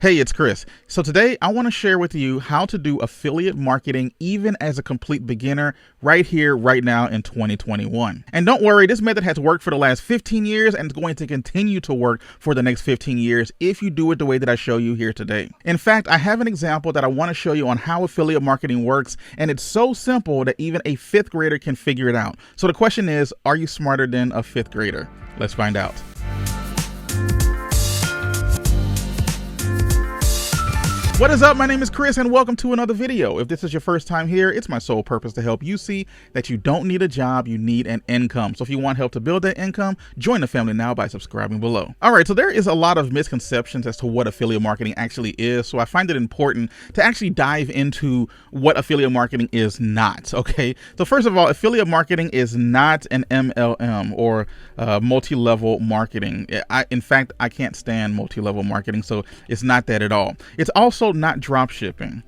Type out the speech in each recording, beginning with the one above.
Hey, it's Chris. So today I want to share with you how to do affiliate marketing even as a complete beginner right here, right now in 2021. And don't worry, this method has worked for the last 15 years and it's going to continue to work for the next 15 years if you do it the way that I show you here today. In fact, I have an example that I want to show you on how affiliate marketing works, and it's so simple that even a fifth grader can figure it out. So the question is, are you smarter than a fifth grader? Let's find out. What is up? My name is Chris and welcome to another video. If this is your first time here, it's my sole purpose to help you see that you don't need a job, you need an income. So if you want help to build that income, join the family now by subscribing below. All right, so there is a lot of misconceptions as to what affiliate marketing actually is. So I find it important to actually dive into what affiliate marketing is not, okay? So first of all, affiliate marketing is not an MLM or multi-level marketing. In fact, I can't stand multi-level marketing, so it's not that at all. It's also not drop shipping.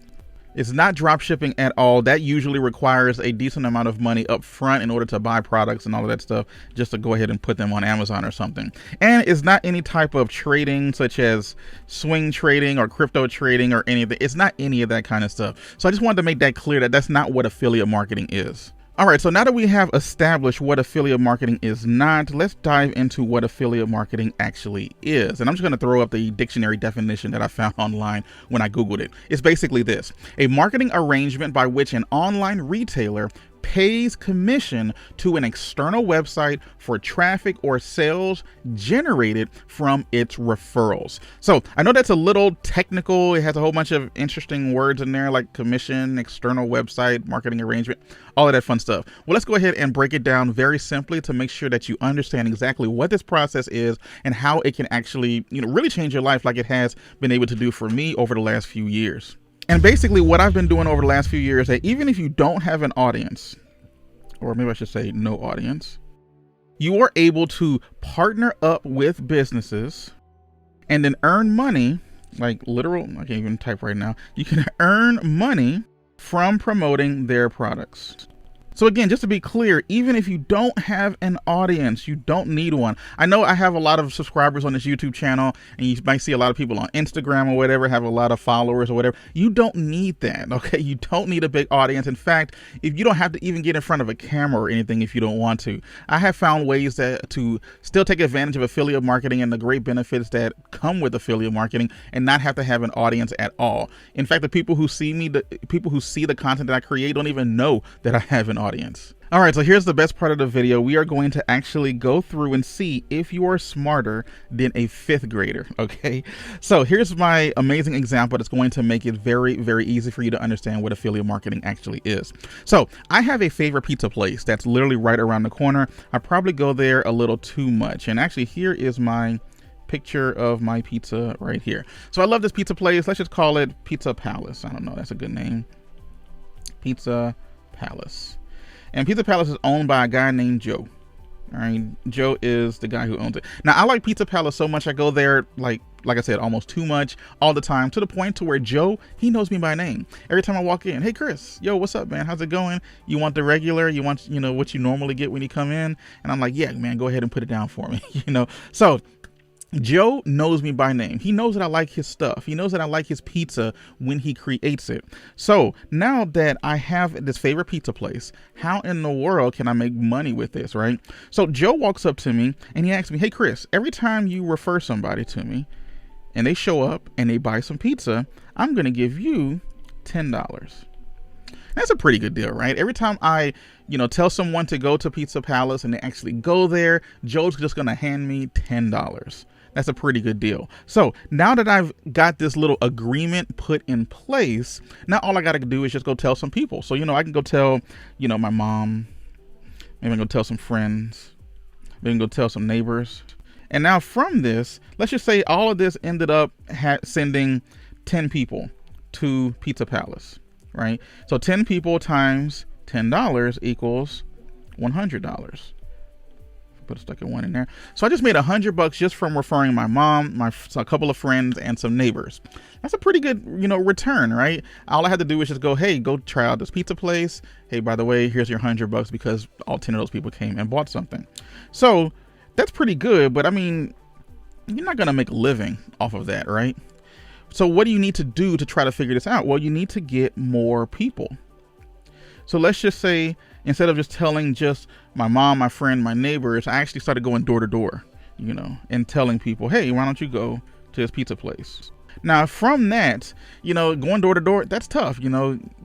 It's not drop shipping at all. That usually requires a decent amount of money up front in order to buy products and all of that stuff, just to go ahead and put them on Amazon or something. And it's not any type of trading such as swing trading or crypto trading or anything. It's not any of that kind of stuff. So I just wanted to make that clear that that's not what affiliate marketing is. All right, so now that we have established what affiliate marketing is not, let's dive into what affiliate marketing actually is. And I'm just going to throw up the dictionary definition that I found online when I Googled it. It's basically this: a marketing arrangement by which an online retailer pays commission to an external website for traffic or sales generated from its referrals. So I know that's a little technical. It has a whole bunch of interesting words in there like commission, external website, marketing arrangement, all of that fun stuff. Well, let's go ahead and break it down very simply to make sure that you understand exactly what this process is and how it can actually, really change your life like it has been able to do for me over the last few years. And basically what I've been doing over the last few years, that even if you don't have an audience, or maybe I should say no audience, you are able to partner up with businesses and then earn money, like literal, I can't even type right now. You can earn money from promoting their products. So again, just to be clear, even if you don't have an audience, you don't need one. I know I have a lot of subscribers on this YouTube channel, and you might see a lot of people on Instagram or whatever have a lot of followers or whatever. You don't need that, okay? You don't need a big audience. In fact, if you don't have to even get in front of a camera or anything if you don't want to. I have found ways to still take advantage of affiliate marketing and the great benefits that come with affiliate marketing and not have to have an audience at all. In fact, the people who see me, the people who see the content that I create don't even know that I have an audience. All right, so here's the best part of the video. We are going to actually go through and see if you are smarter than a fifth grader, okay? So here's my amazing example that's going to make it very, very easy for you to understand what affiliate marketing actually is. So I have a favorite pizza place that's literally right around the corner. I probably go there a little too much. And actually here is my picture of my pizza right here. So I love this pizza place. Let's just call it Pizza Palace. I don't know, that's a good name. Pizza Palace. And Pizza Palace is owned by a guy named Joe. All right, Joe is the guy who owns it. Now, I like Pizza Palace so much. I go there, like I said, almost too much all the time, to the point to where Joe, he knows me by name. Every time I walk in, hey, Chris, yo, what's up, man? How's it going? You want the regular? You want, what you normally get when you come in? And I'm like, yeah, man, go ahead and put it down for me, So Joe knows me by name. He knows that I like his stuff. He knows that I like his pizza when he creates it. So now that I have this favorite pizza place, how in the world can I make money with this, right? So Joe walks up to me and he asks me, hey, Chris, every time you refer somebody to me and they show up and they buy some pizza, I'm going to give you $10. That's a pretty good deal, right? Every time I, tell someone to go to Pizza Palace and they actually go there, Joe's just going to hand me $10. That's a pretty good deal. So now that I've got this little agreement put in place, now all I got to do is just go tell some people. So, I can go tell, my mom, maybe I can go tell some friends, maybe I can go tell some neighbors. And now from this, let's just say all of this ended up sending 10 people to Pizza Palace, right? So 10 people times $10 equals $100. Put a second one in there. So I just made $100 just from referring my mom, a couple of friends, and some neighbors. That's a pretty good, return, right? All I had to do was just go, hey, go try out this pizza place. Hey, by the way, here's your $100 because all 10 of those people came and bought something. So that's pretty good, but I mean, you're not gonna make a living off of that, right? So what do you need to do to try to figure this out? Well, you need to get more people. So let's just say, instead of just telling just my mom, my friend, my neighbors, I actually started going door to door, and telling people, hey, why don't you go to this pizza place? Now, from that, going door to door, that's tough,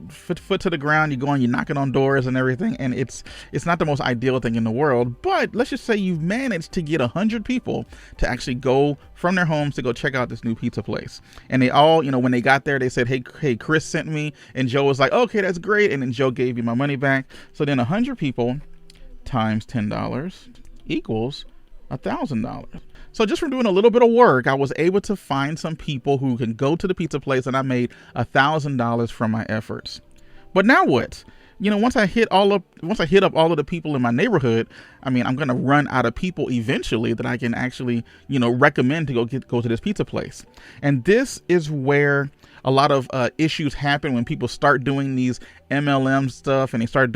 foot to the ground, you're knocking on doors and everything. And it's not the most ideal thing in the world, but let's just say you've managed to get 100 people to actually go from their homes to go check out this new pizza place. And they all, when they got there, they said, hey, Chris sent me. And Joe was like, okay, that's great. And then Joe gave me my money back. So then 100 people times $10 equals $1,000. So just from doing a little bit of work, I was able to find some people who can go to the pizza place, and I made $1,000 from my efforts. But now what? Once I hit up all of the people in my neighborhood, I'm going to run out of people eventually that I can actually, recommend to go to this pizza place. And this is where a lot of issues happen when people start doing these MLM stuff and they start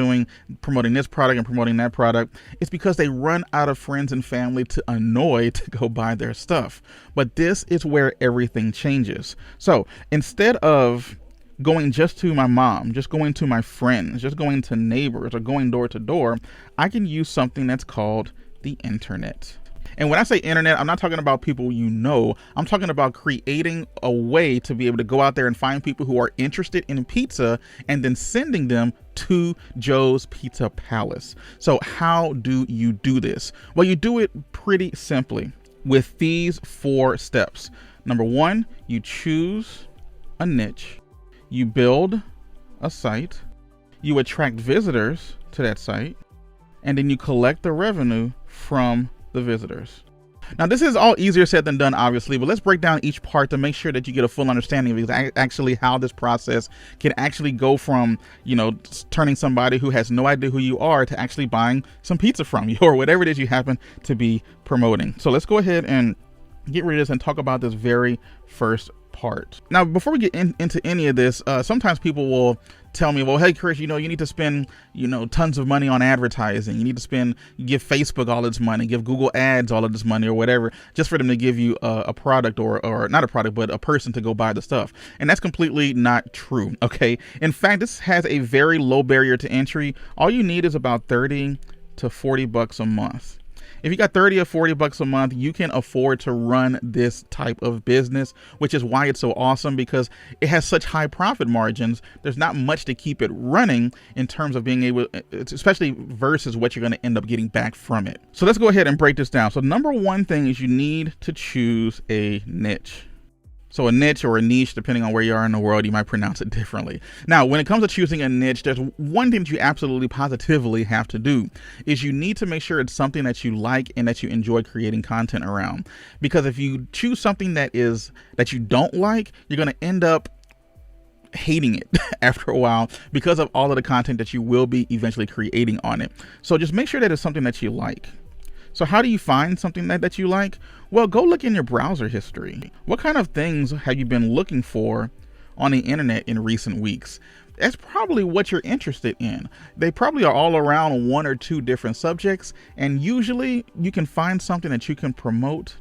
promoting this product and promoting that product. It's because they run out of friends and family to annoy to go buy their stuff. But this is where everything changes. So instead of going just to my mom, just going to my friends, just going to neighbors, or going door to door, I can use something that's called the internet. And when I say internet, I'm not talking about people I'm talking about creating a way to be able to go out there and find people who are interested in pizza and then sending them to Joe's Pizza Palace. So how do you do this? Well, you do it pretty simply with these 4 steps. Number 1, you choose a niche. You build a site, you attract visitors to that site, and then you collect the revenue from the visitors. Now, this is all easier said than done, obviously, but let's break down each part to make sure that you get a full understanding of actually how this process can actually go from, turning somebody who has no idea who you are to actually buying some pizza from you or whatever it is you happen to be promoting. So let's go ahead and get rid of this and talk about this very first part. Now, before we get into any of this, sometimes people will tell me, well, hey, Chris, you need to spend, tons of money on advertising. You need to give Facebook all its money, give Google ads all of this money or whatever, just for them to give you a product or not a product, but a person to go buy the stuff. And that's completely not true. Okay. In fact, this has a very low barrier to entry. All you need is about $30 to $40 a month. If you got 30 or 40 bucks a month, you can afford to run this type of business, which is why it's so awesome, because it has such high profit margins. There's not much to keep it running in terms of being able, especially versus what you're going to end up getting back from it. So let's go ahead and break this down. So number 1 thing is you need to choose a niche. So a niche or a niche, depending on where you are in the world, you might pronounce it differently. Now, when it comes to choosing a niche, there's one thing that you absolutely positively have to do is you need to make sure it's something that you like and that you enjoy creating content around. Because if you choose something that you don't like, you're going to end up hating it after a while because of all of the content that you will be eventually creating on it. So just make sure that it's something that you like. So how do you find something that you like? Well, go look in your browser history. What kind of things have you been looking for on the internet in recent weeks? That's probably what you're interested in. They probably are all around 1 or 2 different subjects, and usually you can find something that you can promote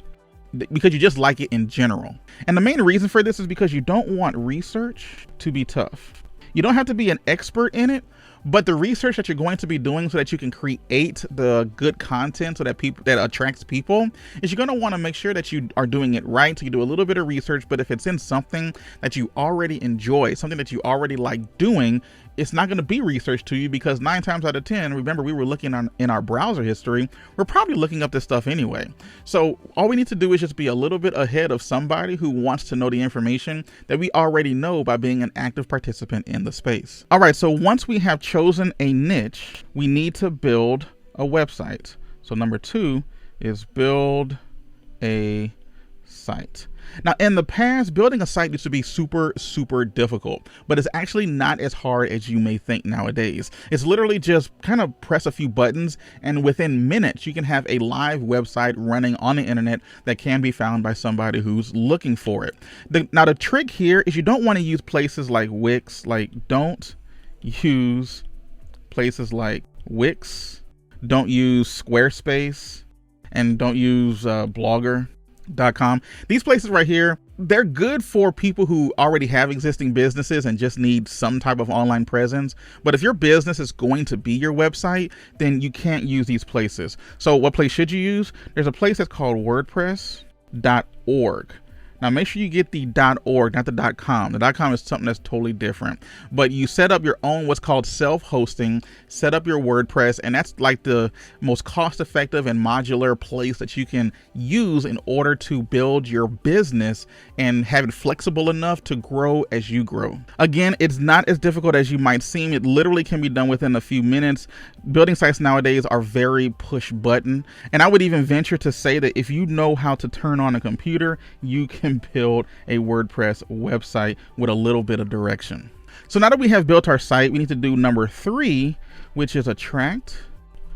because you just like it in general. And the main reason for this is because you don't want research to be tough. You don't have to be an expert in it, but the research that you're going to be doing so that you can create the good content so that attracts people is you're going to want to make sure that you are doing it right. So you do a little bit of research, but if it's in something that you already enjoy, something that you already like doing, it's not going to be research to you, because 9 times out of 10, remember, we were looking in our browser history, we're probably looking up this stuff anyway. So all we need to do is just be a little bit ahead of somebody who wants to know the information that we already know by being an active participant in the space. All right, so once we have chosen a niche, we need to build a website. So number 2 is build a site. Now, in the past, building a site used to be super, super difficult, but it's actually not as hard as you may think nowadays. It's literally just kind of press a few buttons, and within minutes, you can have a live website running on the internet that can be found by somebody who's looking for it. Now, the trick here is you don't want to use places like Wix. Don't use places like Wix. Don't use Squarespace, and don't use Blogger. .com. These places right here, they're good for people who already have existing businesses and just need some type of online presence. But if your business is going to be your website, then you can't use these places. So what place should you use? There's a place that's called WordPress.org. Now make sure you get the .org, not the .com. The .com is something that's totally different. But you set up your own what's called self-hosting, set up your WordPress, and that's like the most cost-effective and modular place that you can use in order to build your business and have it flexible enough to grow as you grow. Again, it's not as difficult as you might seem. It literally can be done within a few minutes. Building sites nowadays are very push button. And I would even venture to say that if you know how to turn on a computer, you can build a WordPress website with a little bit of direction. So now that we have built our site, we need to do number 3, which is attract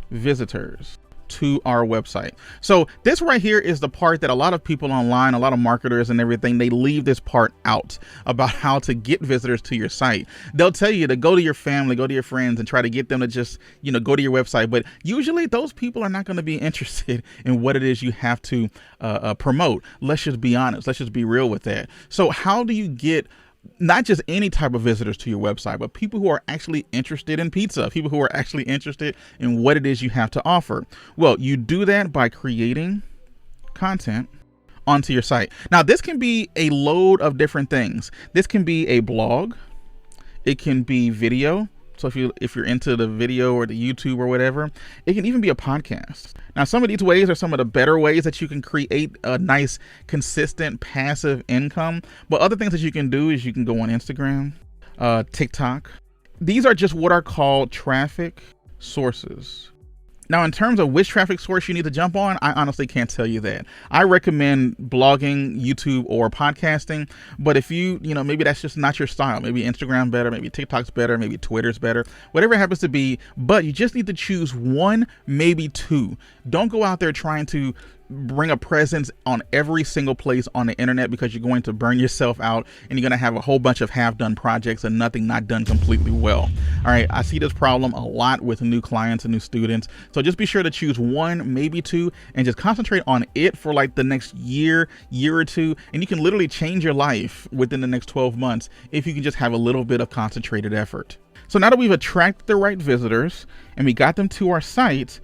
visitors to our website. So this right here is the part that a lot of people online, a lot of marketers and everything, they leave this part out about how to get visitors to your site. They'll tell you to go to your family, go to your friends, and try to get them to just, go to your website. But usually those people are not going to be interested in what it is you have to promote. Let's just be honest. Let's just be real with that. So how do you get not just any type of visitors to your website, but people who are actually interested in pizza, people who are actually interested in what it is you have to offer? Well, you do that by creating content onto your site. Now, this can be a load of different things. This can be a blog. It can be video. So if you're into the video or the YouTube or whatever, it can even be a podcast. Now, some of these ways are some of the better ways that you can create a nice, consistent, passive income. But other things that you can do is you can go on Instagram, TikTok. These are just what are called traffic sources. Now, in terms of which traffic source you need to jump on, I honestly can't tell you that. I recommend blogging, YouTube, or podcasting. But if maybe that's just not your style. Maybe Instagram better, maybe TikTok's better, maybe Twitter's better, whatever it happens to be. But you just need to choose one, maybe two. Don't go out there trying to bring a presence on every single place on the internet, because you're going to burn yourself out and you're going to have a whole bunch of half-done projects and nothing not done completely well. All right, I see this problem a lot with new clients and new students. So just be sure to choose one, maybe two, and just concentrate on it for like the next year or two. And you can literally change your life within the next 12 months if you can just have a little bit of concentrated effort. So now that we've attracted the right visitors and we got them to our site,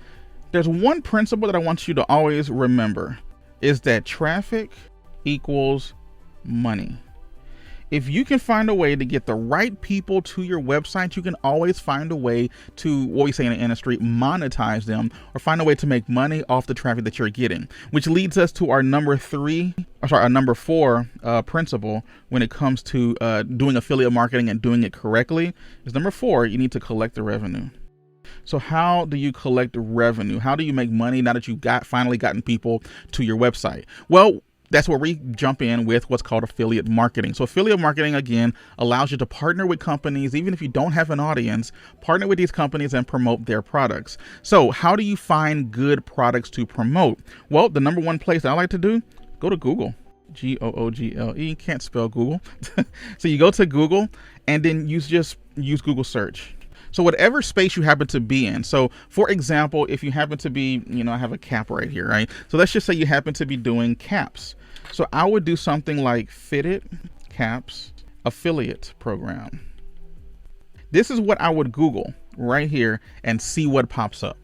there's one principle that I want you to always remember, is that traffic equals money. If you can find a way to get the right people to your website, you can always find a way to, what we say in the industry, monetize them, or find a way to make money off the traffic that you're getting, which leads us to our number 4 principle when it comes to doing affiliate marketing and doing it correctly. Is number 4, you need to collect the revenue. So how do you collect revenue? How do you make money now that you've finally gotten people to your website? Well, that's where we jump in with what's called affiliate marketing. So affiliate marketing, again, allows you to partner with companies, even if you don't have an audience, partner with these companies and promote their products. So how do you find good products to promote? Well, the number one place I like to do, go to Google. Google. Can't spell Google. So you go to Google and then you just use Google search. So whatever space you happen to be in. So for example, if you happen to be, I have a cap right here, right? So let's just say you happen to be doing caps. So I would do something like Fitted Caps affiliate program. This is what I would Google right here and see what pops up.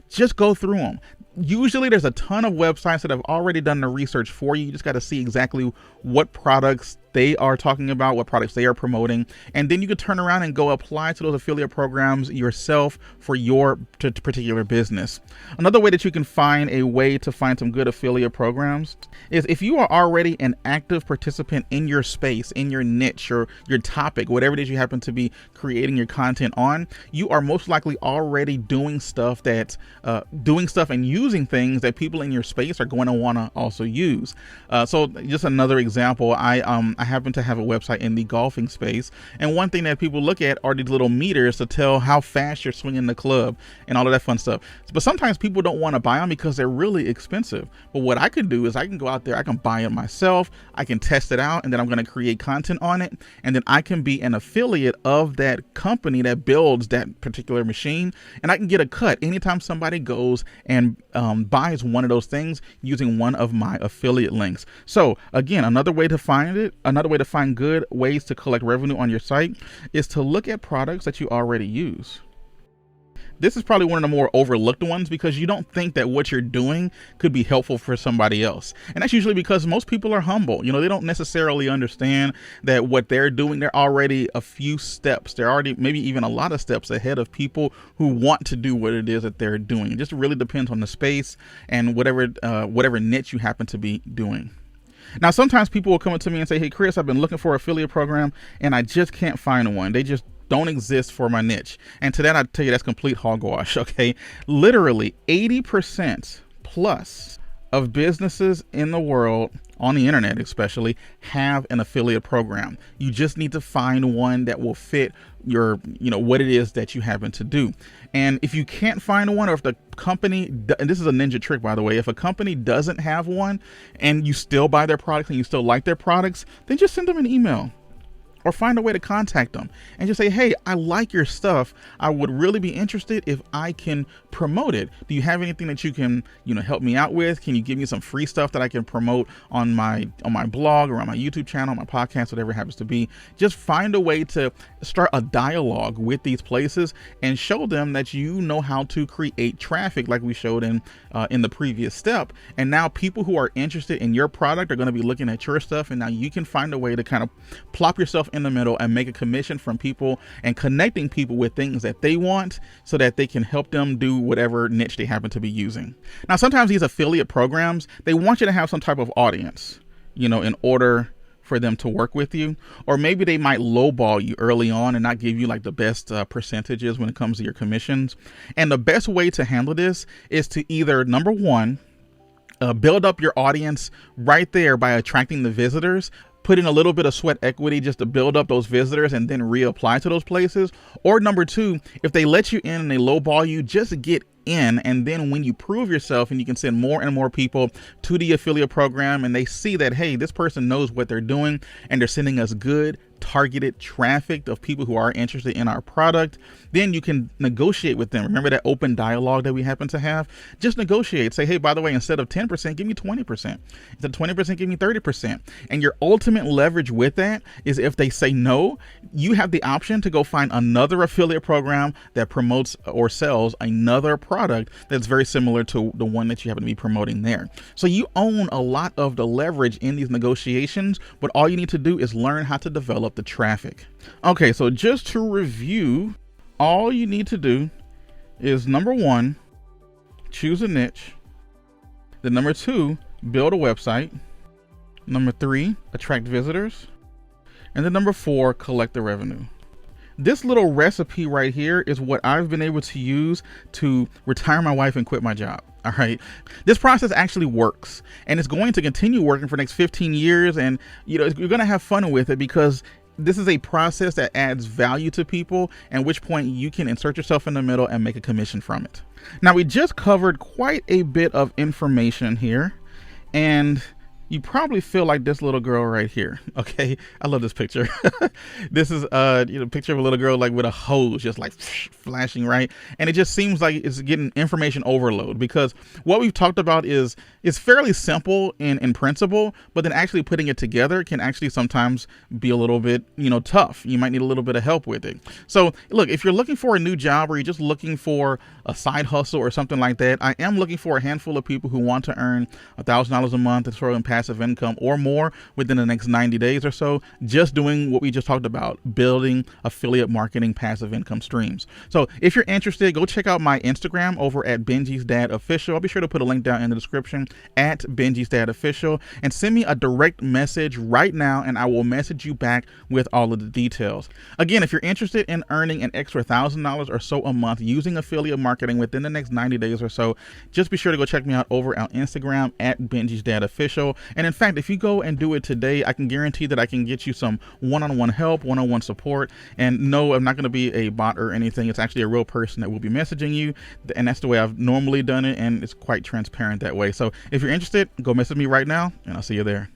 Just go through them. Usually there's a ton of websites that have already done the research for you. You just got to see exactly what products they are talking about, what products they are promoting, and then you could turn around and go apply to those affiliate programs yourself for your particular business. Another way that you can find a way to find some good affiliate programs is if you are already an active participant in your space, in your niche, or your topic, whatever it is you happen to be creating your content on, you are most likely already doing stuff and using things that people in your space are going to want to also use. So just another example, I happen to have a website in the golfing space. And one thing that people look at are these little meters to tell how fast you're swinging the club and all of that fun stuff. But sometimes people don't want to buy them because they're really expensive. But what I can do is I can go out there, I can buy it myself, I can test it out, and then I'm going to create content on it. And then I can be an affiliate of that company that builds that particular machine. And I can get a cut anytime somebody goes and buys one of those things using one of my affiliate links. So again, another way to find good ways to collect revenue on your site is to look at products that you already use. This is probably one of the more overlooked ones because you don't think that what you're doing could be helpful for somebody else. And that's usually because most people are humble. You know, they don't necessarily understand that what they're doing, they're already a few steps. They're already maybe even a lot of steps ahead of people who want to do what it is that they're doing. It just really depends on the space and whatever niche you happen to be doing. Now, sometimes people will come up to me and say, hey, Chris, I've been looking for an affiliate program and I just can't find one. They just don't exist for my niche. And to that, I tell you, that's complete hogwash. Okay. Literally 80% plus of businesses in the world, on the internet especially, have an affiliate program. You just need to find one that will fit your, what it is that you happen to do. And if you can't find one, or if the company, and this is a ninja trick, by the way, if a company doesn't have one and you still buy their products and you still like their products, then just send them an email. Or find a way to contact them and just say, hey, I like your stuff. I would really be interested if I can promote it. Do you have anything that you can, help me out with? Can you give me some free stuff that I can promote on my blog or on my YouTube channel, my podcast, whatever it happens to be? Just find a way to start a dialogue with these places and show them that you know how to create traffic, like we showed in the previous step. And now people who are interested in your product are going to be looking at your stuff, and now you can find a way to kind of plop yourself in the middle and make a commission from people and connecting people with things that they want so that they can help them do whatever niche they happen to be using. Now, sometimes these affiliate programs, they want you to have some type of audience, in order for them to work with you, or maybe they might lowball you early on and not give you like the best percentages when it comes to your commissions. And the best way to handle this is to either, number one, build up your audience right there by attracting the visitors, put in a little bit of sweat equity just to build up those visitors and then reapply to those places. Or number two, if they let you in and they lowball you, just get in, and then when you prove yourself and you can send more and more people to the affiliate program and they see that, hey, this person knows what they're doing and they're sending us good targeted traffic of people who are interested in our product, then you can negotiate with them. Remember that open dialogue that we happen to have? Just negotiate. Say, hey, by the way, instead of 10%, give me 20%. Instead of 20%, give me 30%. And your ultimate leverage with that is if they say no, you have the option to go find another affiliate program that promotes or sells another product that's very similar to the one that you happen to be promoting there. So you own a lot of the leverage in these negotiations, but all you need to do is learn how to develop the traffic. Okay, so just to review, all you need to do is, number one, choose a niche. Then number two, build a website. Number three, attract visitors. And then number four, collect the revenue. This little recipe right here is what I've been able to use to retire my wife and quit my job. All right. This process actually works, and it's going to continue working for the next 15 years. And, you're going to have fun with it because this is a process that adds value to people, at which point you can insert yourself in the middle and make a commission from it. Now, we just covered quite a bit of information here, and you probably feel like this little girl right here. Okay. I love this picture. This is a picture of a little girl like with a hose just like flashing, right? And it just seems like it's getting information overload, because what we've talked about is fairly simple in principle, but then actually putting it together can actually sometimes be a little bit, tough. You might need a little bit of help with it. So look, if you're looking for a new job, or you're just looking for a side hustle or something like that, I am looking for a handful of people who want to earn $1,000 a month and throw in passive income or more within the next 90 days or so, just doing what we just talked about, building affiliate marketing passive income streams. So if you're interested, go check out my Instagram over at Benji's Dad Official. I'll be sure to put a link down in the description at Benji's Dad Official, and send me a direct message right now and I will message you back with all of the details. Again, if you're interested in earning an extra $1,000 or so a month using affiliate marketing within the next 90 days or so, just be sure to go check me out over on Instagram at Benji's Dad Official. And in fact, if you go and do it today, I can guarantee that I can get you some one-on-one help, one-on-one support. And no, I'm not going to be a bot or anything. It's actually a real person that will be messaging you. And that's the way I've normally done it. And it's quite transparent that way. So if you're interested, go message me right now and I'll see you there.